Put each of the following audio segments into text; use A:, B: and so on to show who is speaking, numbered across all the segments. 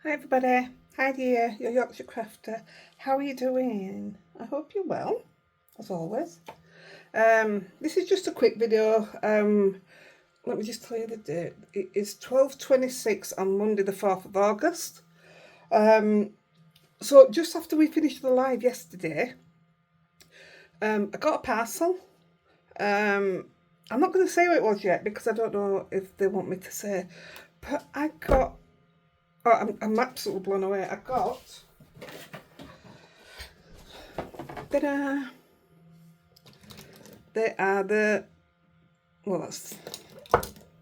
A: Hi everybody, Heidi here, your Yorkshire crafter. How are you doing? I hope you're well, as always. This is just a quick video. Let me just tell you the date. It is 12:26 on Monday the 4th of August. So just after we finished the live yesterday, I got a parcel. I'm not going to say what it was yet because I don't know if they want me to say, but I got, oh, I'm absolutely blown away. I got, ta-da! They are well, let's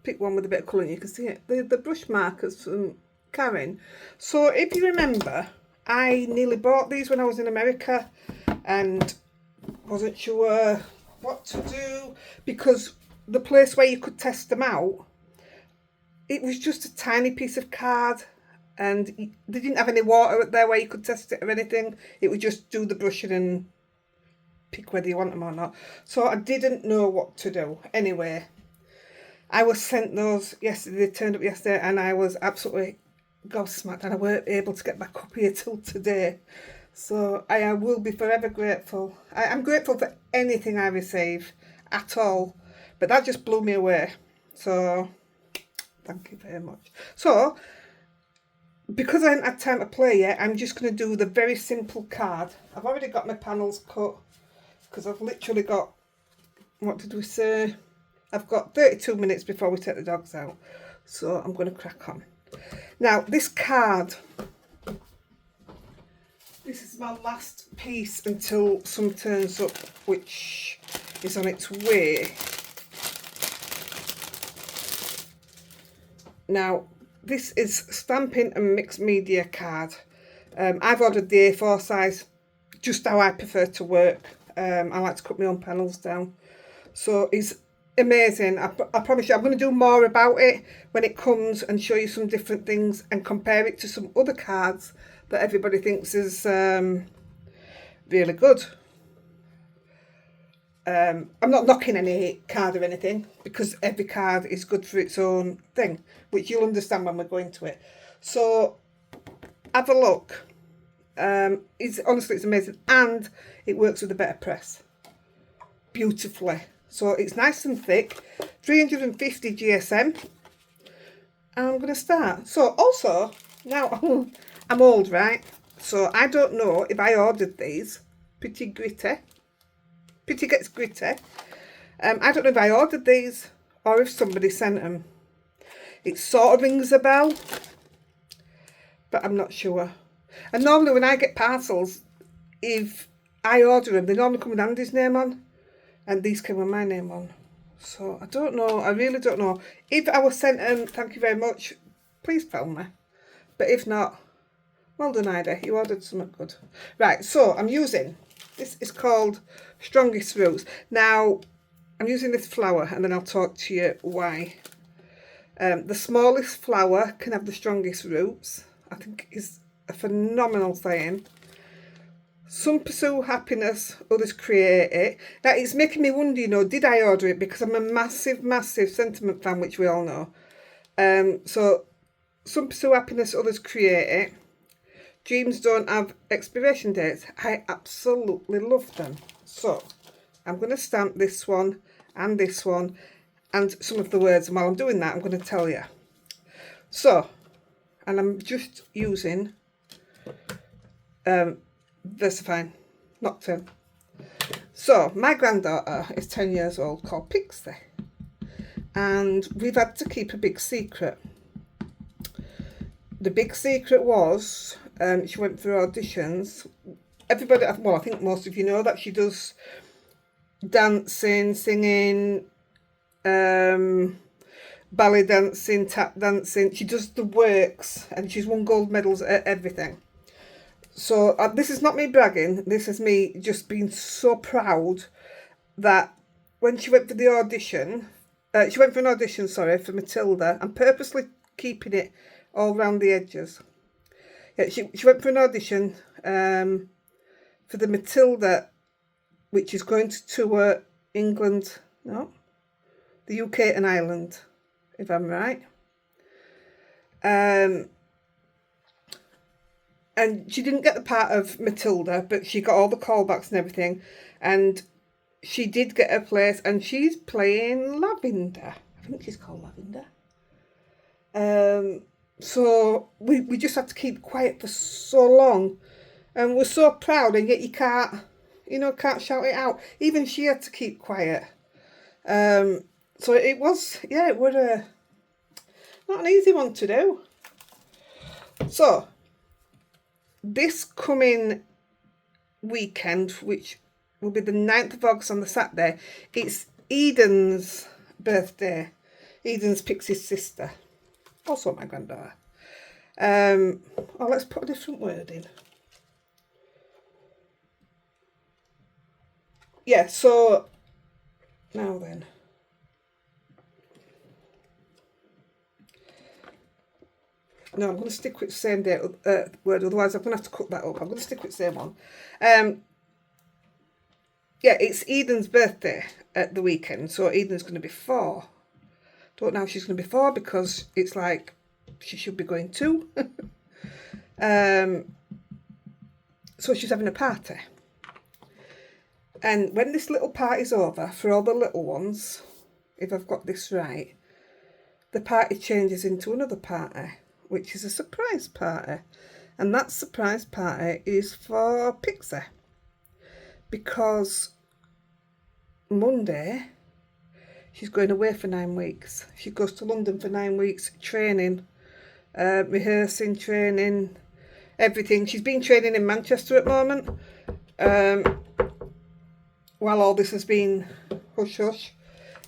A: pick one with a bit of colour and you can see it. The brush markers from Karen. So if you remember, I nearly bought these when I was in America and wasn't sure what to do because the place where you could test them out, it was just a tiny piece of card and they didn't have any water there where you could test it or anything. It would just do the brushing and pick whether you want them or not. So I didn't know what to do. Anyway, I was sent those yesterday. They turned up yesterday and I was absolutely gobsmacked and I weren't able to get back up here till today. So I will be forever grateful. I'm grateful for anything I receive at all, but that just blew me away. So thank you very much. So because I haven't had time to play yet, I'm just going to do the very simple card. I've already got my panels cut because I've literally got, what did we say? I've got 32 minutes before we take the dogs out. So I'm going to crack on. Now this card, this is my last piece until some turns up, which is on its way. Now this is stamping and mixed media card. I've ordered the A4 size, just how I prefer to work. I like to cut my own panels down. So it's amazing. I promise you I'm going to do more about it when it comes and show you some different things and compare it to some other cards that everybody thinks is really good. I'm not knocking any card or anything because every card is good for its own thing, which you'll understand when we go into it. So have a look. Honestly, it's amazing, and it works with a better press beautifully. So it's nice and thick, 350 GSM. And I'm going to start. So also, now I'm old, right? So I don't know if I ordered these. Pretty gritty. Pretty gets gritty. I don't know if I ordered these or if somebody sent them. It sort of rings a bell, but I'm not sure. And normally when I get parcels, if I order them, they normally come with Andy's name on, and these came with my name on. So I don't know, I really don't know. If I was sent them, thank you very much, please tell me. But if not, well done Heidi, you ordered something good. Right, so I'm using, this is called Strongest Roots. Now, I'm using this flower and then I'll talk to you why. The smallest flower can have the strongest roots. I think is a phenomenal saying. Some pursue happiness, others create it. Now, it's making me wonder, you know, did I order it? Because I'm a massive, massive sentiment fan, which we all know. So, some pursue happiness, others create it. Dreams don't have expiration dates. I absolutely love them. So, I'm going to stamp this one and some of the words. And while I'm doing that, I'm going to tell you. So, and I'm just using VersaFine Nocturne. So my granddaughter is 10 years old, called Pixie, and we've had to keep a big secret. The big secret was she went through auditions. Everybody, well, I think most of you know that she does dancing, singing, ballet dancing, tap dancing. She does the works and she's won gold medals at everything. So this is not me bragging, this is me just being so proud that when she went for the audition, for Matilda. I'm purposely keeping it all round the edges. Yeah, she went for an audition for the Matilda, which is going to tour England, no, the UK and Ireland, if I'm right. And she didn't get the part of Matilda, but she got all the callbacks and everything. And she did get her place, and she's playing Lavender. I think she's called Lavender. So we just had to keep quiet for so long. And we're so proud, and yet you can't shout it out. Even she had to keep quiet. So it was, it was not an easy one to do. So this coming weekend, which will be the 9th of August on the Saturday, it's Eden's birthday. Eden's Pixie's sister. Also my granddaughter. Let's put a different word in. Yeah, so now then. No, I'm going to stick with the same word, otherwise I'm going to have to cut that up. I'm going to stick with the same one. Yeah, it's Eden's birthday at the weekend, so Eden's going to be 4. Don't know if she's going to be 4 because it's like she should be going 2. So she's having a party. And when this little party's over, for all the little ones, if I've got this right, the party changes into another party, which is a surprise party. And that surprise party is for Pixie. Because Monday, she's going away for 9 weeks. She goes to London for 9 weeks, training, rehearsing, training, everything. She's been training in Manchester at the moment. While all this has been hush hush.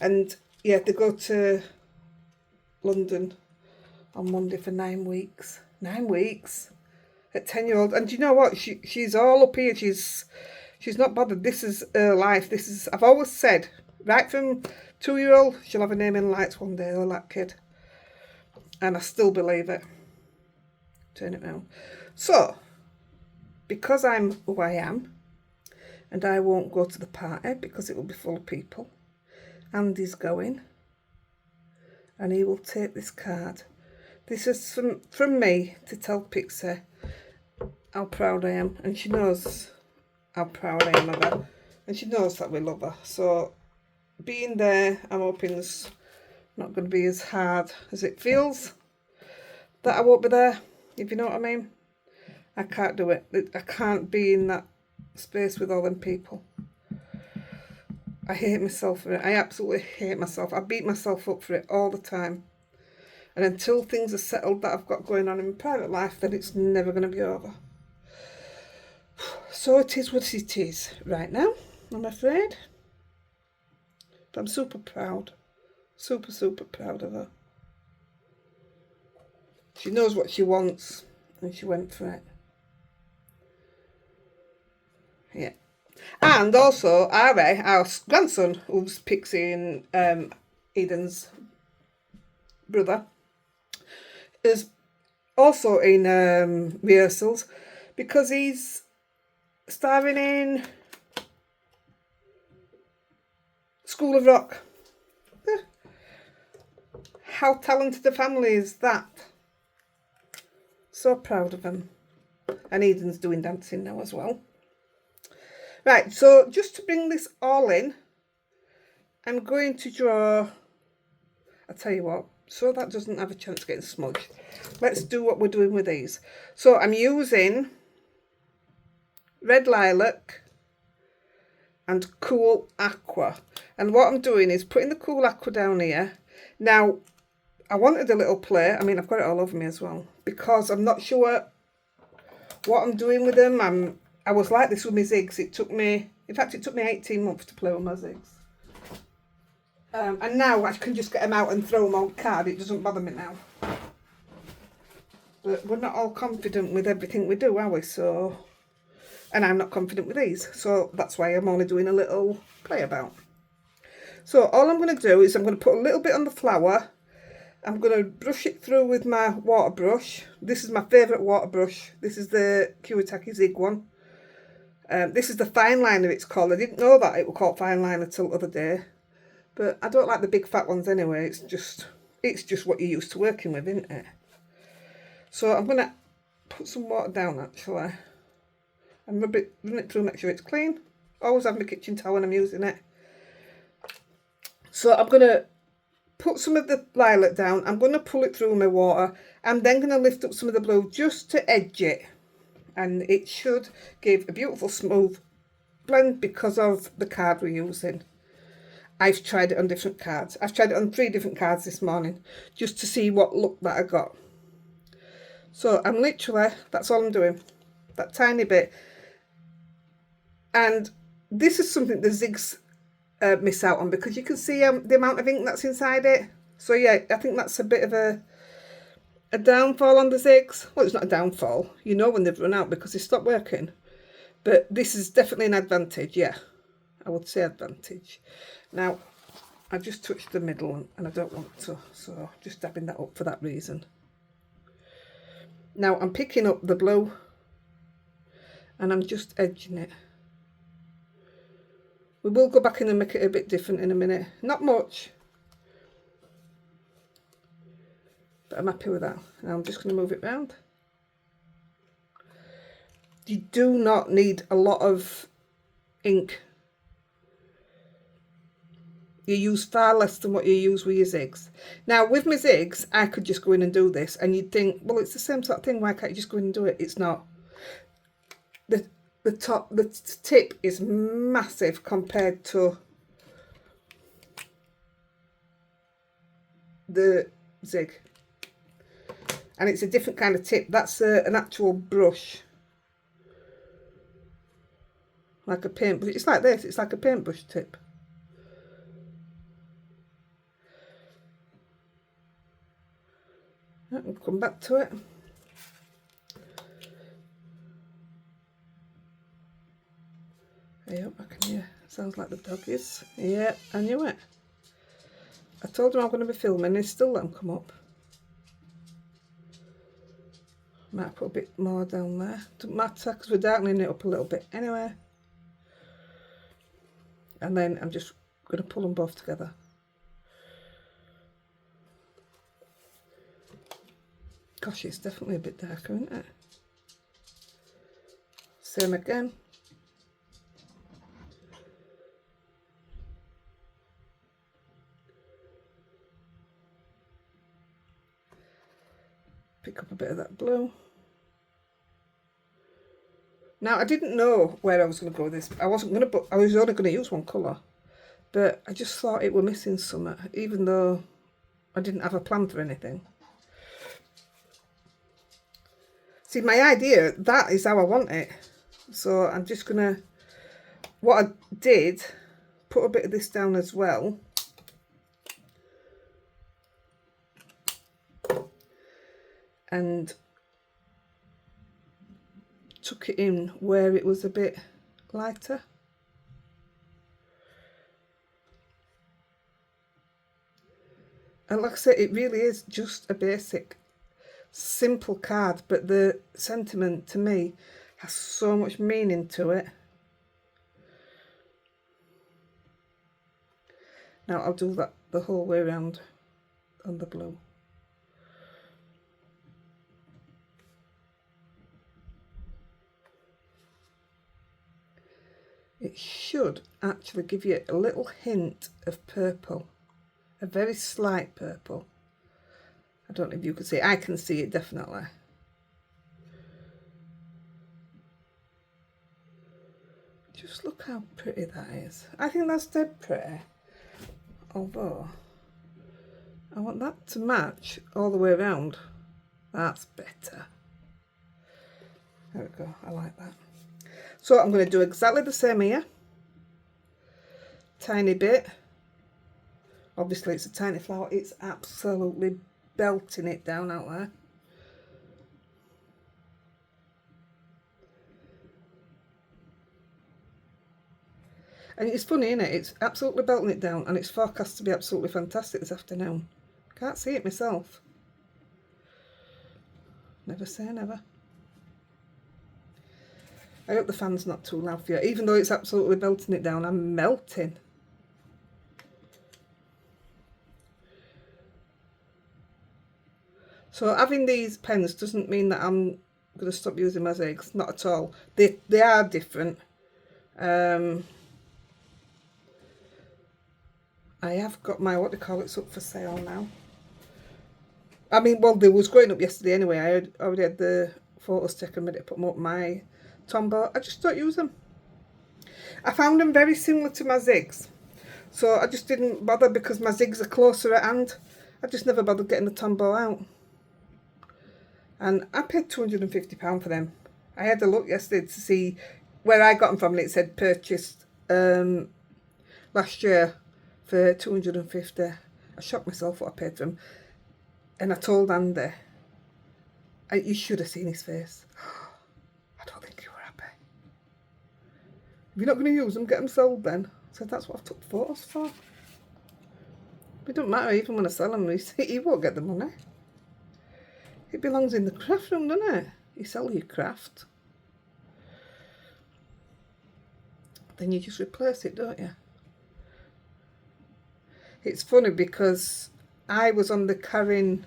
A: And yeah, they go to London on Monday for 9 weeks. 9 weeks at 10-year-old. And do you know what? She's all up here. She's not bothered. This is her life. I've always said, right from 2-year-old, she'll have a name in lights one day, or that kid. And I still believe it. Turn it round. So, because I'm who I am, and I won't go to the party because it will be full of people, Andy's going, and he will take this card. This is from me to tell Pixie how proud I am, and she knows how proud I am of her, and she knows that we love her. So being there, I'm hoping it's not going to be as hard as it feels that I won't be there, if you know what I mean. I can't do it. I can't be in that space with all them people. I hate myself for it. I absolutely hate myself. I beat myself up for it all the time. And until things are settled that I've got going on in my private life, then it's never going to be over. So it is what it is right now, I'm afraid. But I'm super proud. Super, super proud of her. She knows what she wants, and she went for it. Yeah. And also, Ari, our grandson, who's Pixie and Eden's brother, is also in rehearsals because he's starring in School of Rock. How talented a family is that? So proud of him. And Eden's doing dancing now as well. Right, so just to bring this all in, I'm going to draw, I'll tell you what, so that doesn't have a chance of getting smudged. Let's do what we're doing with these. So I'm using Red Lilac and Cool Aqua. And what I'm doing is putting the Cool Aqua down here. Now, I wanted a little play. I mean, I've got it all over me as well, because I'm not sure what I'm doing with them. I was like this with my zigs. It took me 18 months to play with my zigs. And now I can just get them out and throw them on card. It doesn't bother me now. But we're not all confident with everything we do, are we? So, and I'm not confident with these. So that's why I'm only doing a little play about. So all I'm going to do is I'm going to put a little bit on the flower. I'm going to brush it through with my water brush. This is my favourite water brush. This is the Kiwataki Zig one. This is the fineliner it's called. I didn't know that it was called fineliner till the other day. But I don't like the big fat ones anyway. It's just what you're used to working with, isn't it? So I'm going to put some water down actually and run it through, make sure it's clean. Always have my kitchen towel when I'm using it. So I'm going to put some of the lilac down. I'm going to pull it through my water. I'm then going to lift up some of the blue just to edge it. And it should give a beautiful smooth blend because of the card we're using. I've tried it on different cards. I've tried it on 3 different cards this morning just to see what look that I got. So I'm literally, that's all I'm doing, that tiny bit. And this is something the zigs miss out on, because you can see the amount of ink that's inside it. So yeah, I think that's a bit of a downfall on the zigs. Well, it's not a downfall. You know when they've run out because they stop working. But this is definitely an advantage, yeah. I would say advantage. Now, I just touched the middle one and I don't want to, so just dabbing that up for that reason. Now I'm picking up the blue and I'm just edging it. We will go back in and make it a bit different in a minute. Not much, but I'm happy with that. Now I'm just going to move it round. You do not need a lot of ink. You use far less than what you use with your zigs. Now with my zigs, I could just go in and do this and you'd think, well, it's the same sort of thing, why can't you just go in and do it? It's not. The tip is massive compared to the zig. And it's a different kind of tip. That's an actual brush. Like a paintbrush. It's like this, it's like a paintbrush tip. We'll come back to it. Yep, I can hear. Sounds like the dog is. Yeah, I knew it. I told him I'm going to be filming, he's still let him come up. Might put a bit more down there. Doesn't matter because we're darkening it up a little bit anyway. And then I'm just going to pull them both together. Gosh, it's definitely a bit darker, isn't it? Same again. Pick up a bit of that blue. Now I didn't know where I was going to go with this. I was only going to use one colour, but I just thought it were missing something, even though I didn't have a plan for anything. See, my idea, that is how I want it. So I'm just gonna, what I did, put a bit of this down as well. And tuck it in where it was a bit lighter. And like I said, it really is just a basic, simple card, but the sentiment to me has so much meaning to it. Now I'll do that the whole way around on the blue. It should actually give you a little hint of purple, a very slight purple. I don't know if you can see it. I can see it definitely. Just look how pretty that is. I think that's dead pretty. Although, I want that to match all the way around. That's better. There we go, I like that. So I'm going to do exactly the same here. Tiny bit. Obviously it's a tiny flower. It's absolutely belting it down out there. And it's funny, isn't it? It's absolutely belting it down and it's forecast to be absolutely fantastic this afternoon. Can't see it myself. Never say never. I hope the fan's not too loud for you. Even though it's absolutely belting it down, I'm melting. So having these pens doesn't mean that I'm going to stop using my zigs, not at all. They are different. I have got my, what do you call it, up for sale now. I mean, well, they was going up yesterday anyway. I already had the photos taken, ready to put them up my Tombow. I just don't use them. I found them very similar to my zigs, so I just didn't bother because my zigs are closer at hand. I just never bothered getting the Tombow out. And I paid £250 for them. I had a look yesterday to see where I got them from, and it said purchased last year for £250. I shocked myself what I paid for them. And I told Andy, you should have seen his face. I don't think you were happy. If you're not going to use them, get them sold then. I said, that's what I've took photos for. It don't matter, even when I sell them, he won't get the money. It belongs in the craft room, doesn't it? You sell your craft. Then you just replace it, don't you? It's funny because I was on the Karen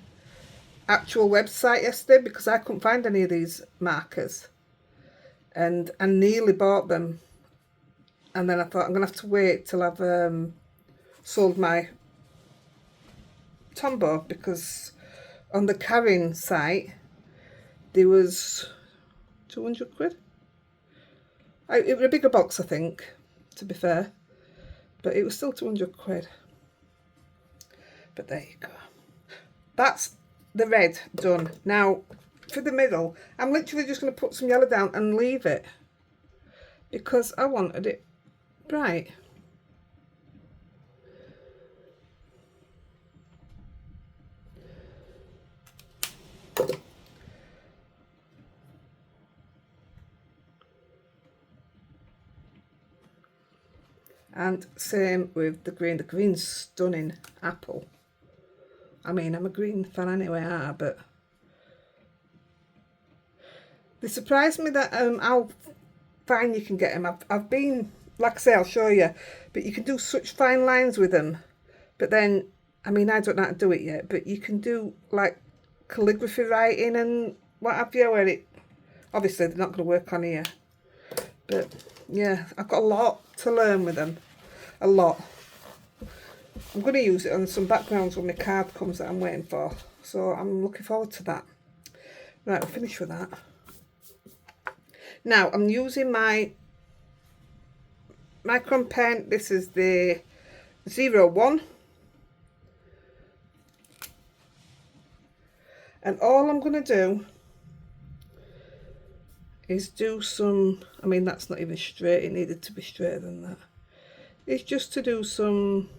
A: actual website yesterday because I couldn't find any of these markers. And I nearly bought them. And then I thought I'm going to have to wait till I've sold my Tombow, because on the Karen site there was 200 quid. It was a bigger box, I think, to be fair, but it was still 200 quid. But there you go. That's the red done. Now for the middle, I'm literally just going to put some yellow down and leave it because I wanted it bright. And same with the green. The green's stunning apple. I mean, I'm a green fan anyway, but they surprised me that how fine you can get them. I've been, like I say, I'll show you, but you can do such fine lines with them. But then, I mean, I don't know how to do it yet, but you can do like calligraphy writing and what have you, where it, obviously they're not going to work on here. But yeah, I've got a lot to learn with them. A lot. I'm going to use it on some backgrounds when my card comes that I'm waiting for. So I'm looking forward to that. Right, we'll finish with that. Now I'm using my Micron pen. This is the 01. And all I'm going to do is do some, I mean, that's not even straight. It needed to be straighter than that. It's just to do some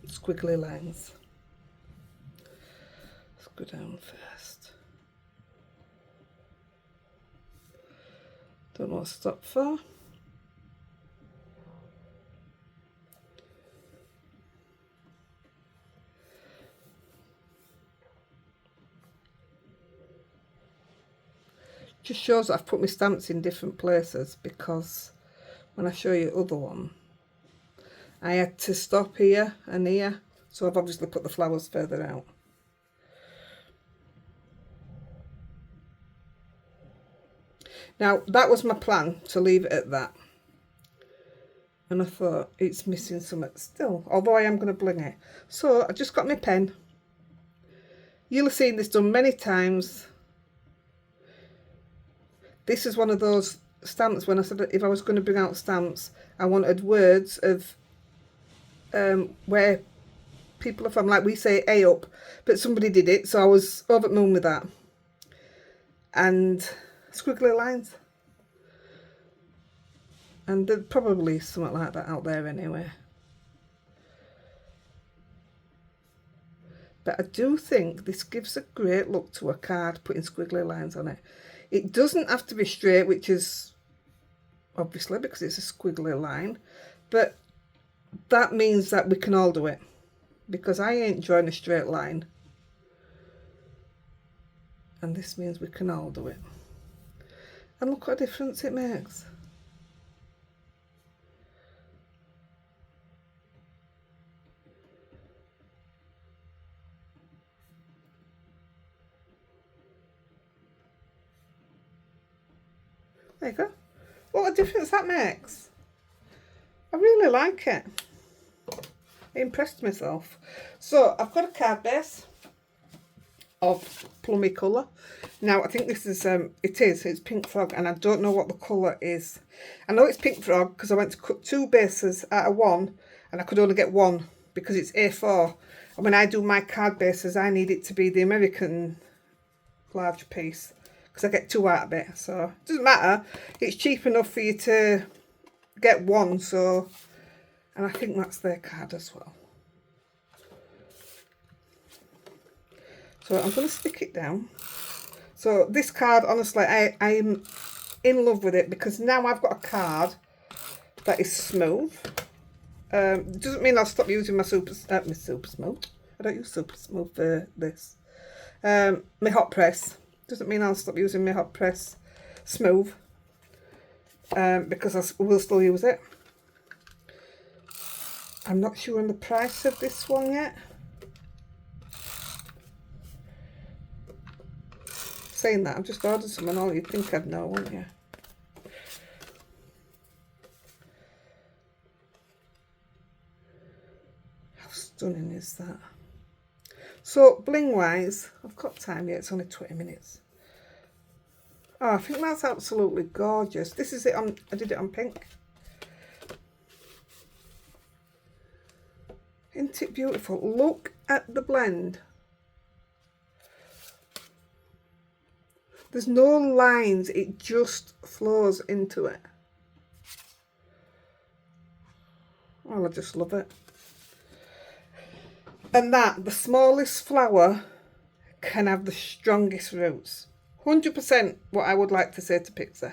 A: squiggly lines. Let's go down first. Don't know what to stop for. Just shows that I've put my stamps in different places, because when I show you the other one I had to stop here and here, so I've obviously put the flowers further out. Now that was my plan, to leave it at that, and I thought it's missing something still, although I am going to bling it. So I just got my pen. You'll have seen this done many times. This is one of those stamps when I said if I was going to bring out stamps, I wanted words of where people are from, like we say A up, but somebody did it, so I was over the moon with that. And squiggly lines. And there's probably something like that out there anyway. But I do think this gives a great look to a card, putting squiggly lines on it. It doesn't have to be straight, which is obviously because it's a squiggly line, but that means that we can all do it, because I ain't drawing a straight line, and this means we can all do it. And look what a difference it makes. There you go. What a difference that makes. I really like it. I impressed myself. So I've got a card base of plummy colour. Now I think this is, it's Pink Frog, and I don't know what the colour is. I know it's Pink Frog because I went to cut 2 bases out of 1 and I could only get 1 because it's A4. And when I do my card bases, I need it to be the American large piece because I get 2 out of it. So it doesn't matter. It's cheap enough for you to get 1. So, and I think that's their card as well. So I'm going to stick it down. So this card, honestly, I'm in love with it because now I've got a card that is smooth. It doesn't mean I'll stop using my super smooth. I don't use super smooth for this. My hot press. Doesn't mean I'll stop using my hot press smooth. Because I will still use it. I'm not sure on the price of this one yet. Saying that, I've just ordered some and all, you'd think I'd know, wouldn't you? How stunning is that? So, bling wise, I've got time yet, it's only 20 minutes. Oh, I think that's absolutely gorgeous. This is it on, I did it on pink. Isn't it beautiful? Look at the blend. There's no lines, it just flows into it. Oh, I just love it. And that, the smallest flower can have the strongest roots. 100% what I would like to say to Pixie.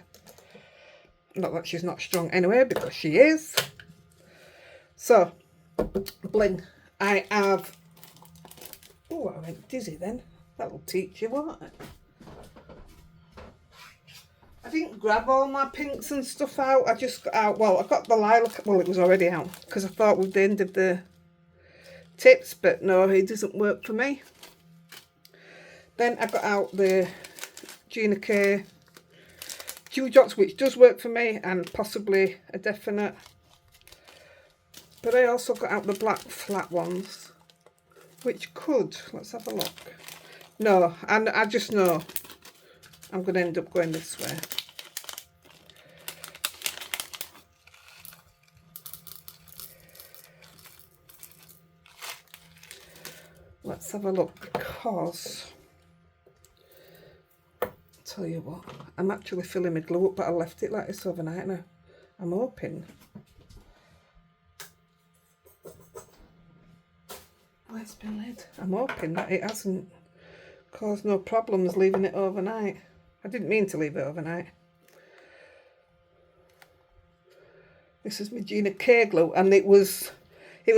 A: Not that she's not strong anyway, because she is. So, bling. I have... Oh, I went dizzy then. That'll teach you, won't it? I didn't grab all my pinks and stuff out. I just got out, well, I got the lilac, well, it was already out, because I thought with the end of the tips, but no, it doesn't work for me. Then I got out the Gina K Dewdrops, which does work for me, and possibly a definite. But I also got out the black flat ones, which could, let's have a look. No, and I just know I'm going to end up going this way. Let's have a look, because I'll tell you what, I'm actually filling my glue up, but I left it like this overnight now. I'm hoping. Where's my lid? I'm hoping that it hasn't caused no problems leaving it overnight. I didn't mean to leave it overnight. This is my Gina K glue, and it was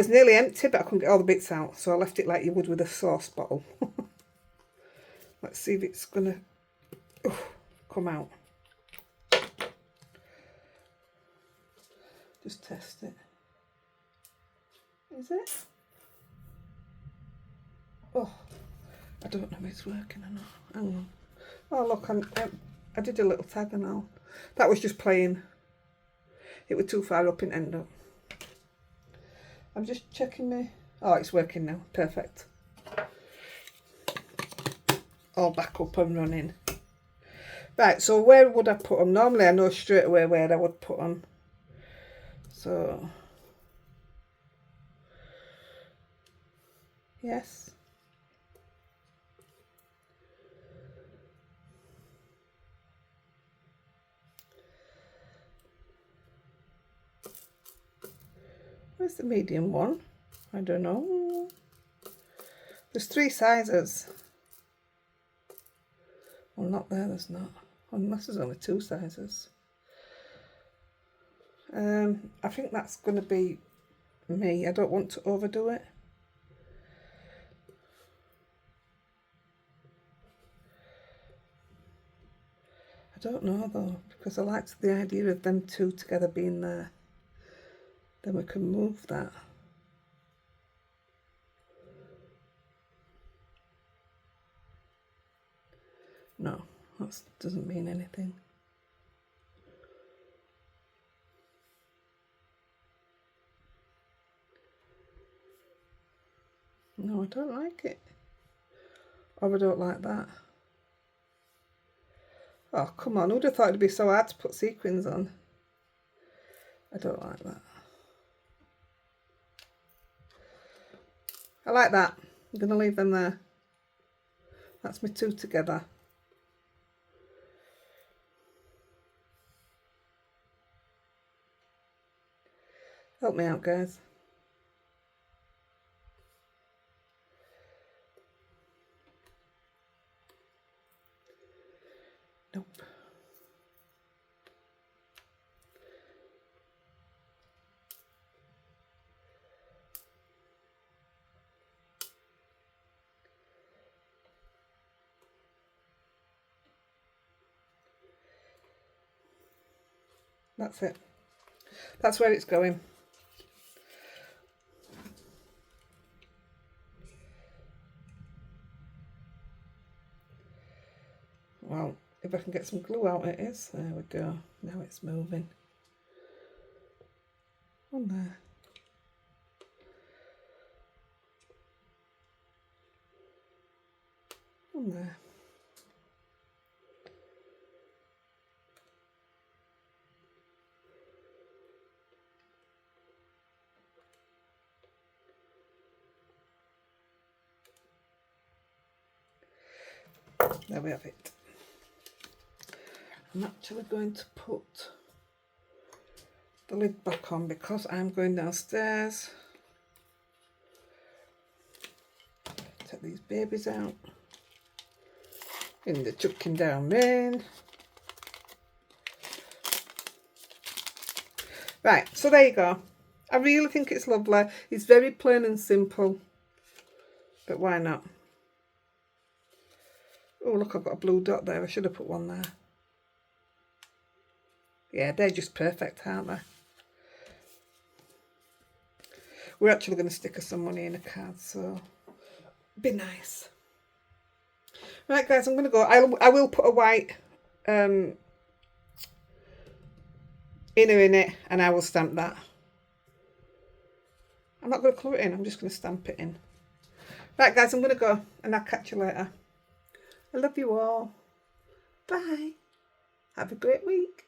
A: nearly empty, but I couldn't get all the bits out, so I left it like you would with a sauce bottle. Let's see if it's gonna come out. Just test it. Is it? Oh, I don't know if it's working or not. Hang on. Oh look, I did a little tag and all. That was just playing. It was too far up in end up. I'm just checking me. Oh, it's working now. Perfect. All back up and running. Right, so where would I put them? Normally I know straight away where I would put them. So, yes. Where's the medium one? I don't know. There's 3 sizes. Well, not there, there's not. Unless there's only 2 sizes. I think that's going to be me. I don't want to overdo it. I don't know though, because I liked the idea of them 2 together being there. Then we can move that. No, that doesn't mean anything. No, I don't like it. Or I don't like that. Oh, come on. Who'd have thought it'd be so hard to put sequins on? I don't like that. I like that. I'm going to leave them there. That's my two together. Help me out, guys. Nope. That's it. That's where it's going. Well, if I can get some glue out, it is. There we go. Now it's moving. On there. On there. There we have it. I'm actually going to put the lid back on because I'm going downstairs. Take these babies out in the chucking down rain. Right, so there you go. I really think it's lovely. It's very plain and simple, but why not? Oh, look, I've got a blue dot there. I should have put one there. Yeah, they're just perfect, aren't they? We're actually going to stick her some money in a card, so be nice. Right, guys, I'm going to go. I will put a white inner in it, and I will stamp that. I'm not going to colour it in. I'm just going to stamp it in. Right, guys, I'm going to go, and I'll catch you later. I love you all. Bye. Have a great week.